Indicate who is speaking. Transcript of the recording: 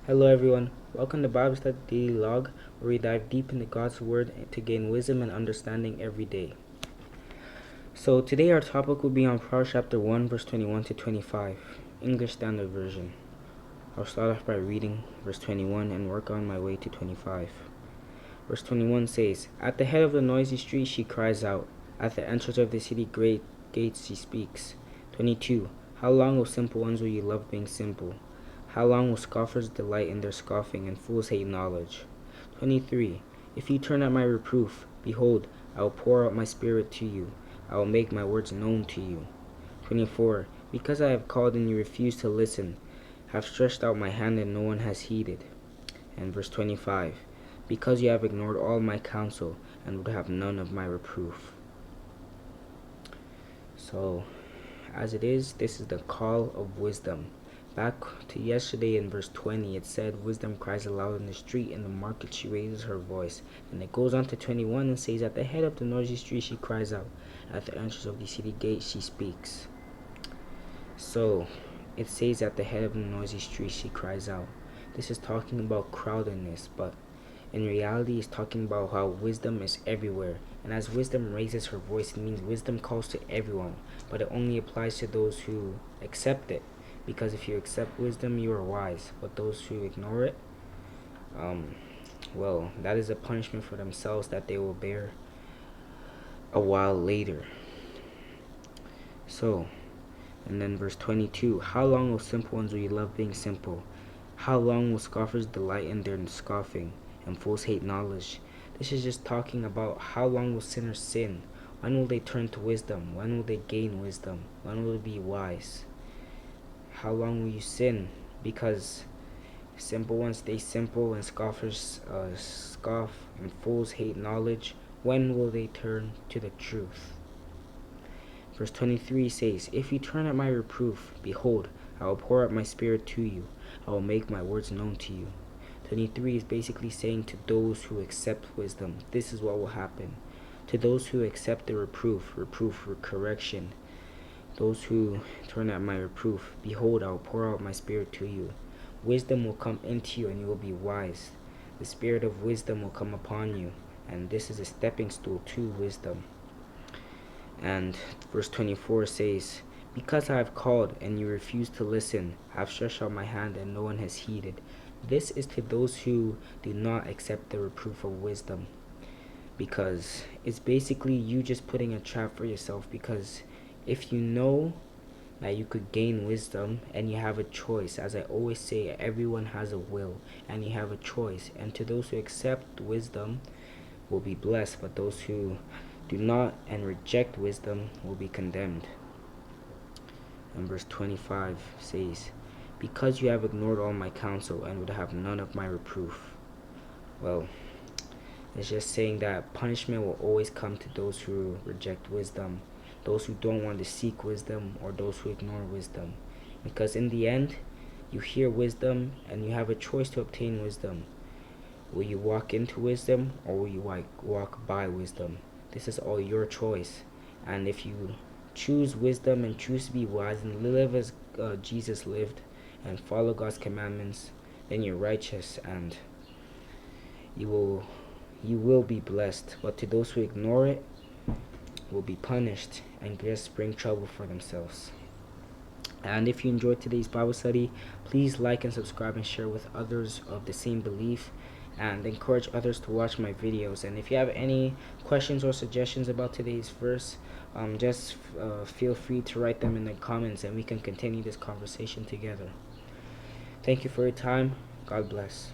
Speaker 1: Hello everyone, welcome to Bible Study Daily Log, where we dive deep into God's Word to gain wisdom and understanding every day. So today our topic will be on Proverbs chapter 1 verse 21 to 25, English Standard Version. I'll start off by reading verse 21 and work on my way to 25. Verse 21 says, "At the head of the noisy street she cries out, at the entrance of the city gates she speaks." 22. How long, O simple ones, will you love being simple? How long will scoffers delight in their scoffing, and fools hate knowledge? 23. If you turn at my reproof, behold, I will pour out my spirit to you. I will make my words known to you. 24. Because I have called and you refuse to listen, have stretched out my hand and no one has heeded. And verse 25. Because you have ignored all my counsel and would have none of my reproof. So, as it is, this is the call of wisdom. Back to yesterday in verse 20, it said, "Wisdom cries aloud in the street, in the market she raises her voice." And it goes on to 21 and says, "At the head of the noisy street she cries out, at the entrance of the city gate she speaks." So, it says at the head of the noisy street she cries out. This is talking about crowdedness, but in reality it's talking about how wisdom is everywhere. And as wisdom raises her voice, it means wisdom calls to everyone, but it only applies to those who accept it. Because if you accept wisdom, you are wise. But those who ignore it, well, that is a punishment for themselves that they will bear a while later. So, and then verse 22, "How long, O simple ones, will you love being simple? How long will scoffers delight in their scoffing, and fools hate knowledge?" This is just talking about how long will sinners sin? When will they turn to wisdom? When will they gain wisdom? When will they be wise? How long will you sin? Because simple ones stay simple and scoffers scoff and fools hate knowledge. When will they turn to the truth? Verse 23 says, "If you turn at my reproof, behold, I will pour out my spirit to you. I will make my words known to you." 23 is basically saying to those who accept wisdom, this is what will happen. To those who accept the reproof for correction, those who turn at my reproof, behold, I will pour out my spirit to you. Wisdom will come into you and you will be wise. The spirit of wisdom will come upon you, and this is a stepping stool to wisdom. And verse 24 says, "Because I have called and you refuse to listen, I have stretched out my hand and no one has heeded." This is to those who do not accept the reproof of wisdom, because it's basically you just putting a trap for yourself. Because if you know that you could gain wisdom and you have a choice, as I always say, everyone has a will and you have a choice, and to those who accept wisdom will be blessed, but those who do not and reject wisdom will be condemned. And verse 25 says, "Because you have ignored all my counsel and would have none of my reproof." Well, it's just saying that punishment will always come to those who reject wisdom, those who don't want to seek wisdom, or those who ignore wisdom. Because in the end, you hear wisdom and you have a choice to obtain wisdom. Will you walk into wisdom, or will you walk by wisdom? This is all your choice. And if you choose wisdom and choose to be wise and live as Jesus lived and follow God's commandments, then you're righteous and you will be blessed. But to those who ignore it, will be punished and just bring trouble for themselves. And if you enjoyed today's Bible study, please like and subscribe and share with others of the same belief, and encourage others to watch my videos. And if you have any questions or suggestions about today's verse, just feel free to write them in the comments and we can continue this conversation together. Thank you for your time. God bless.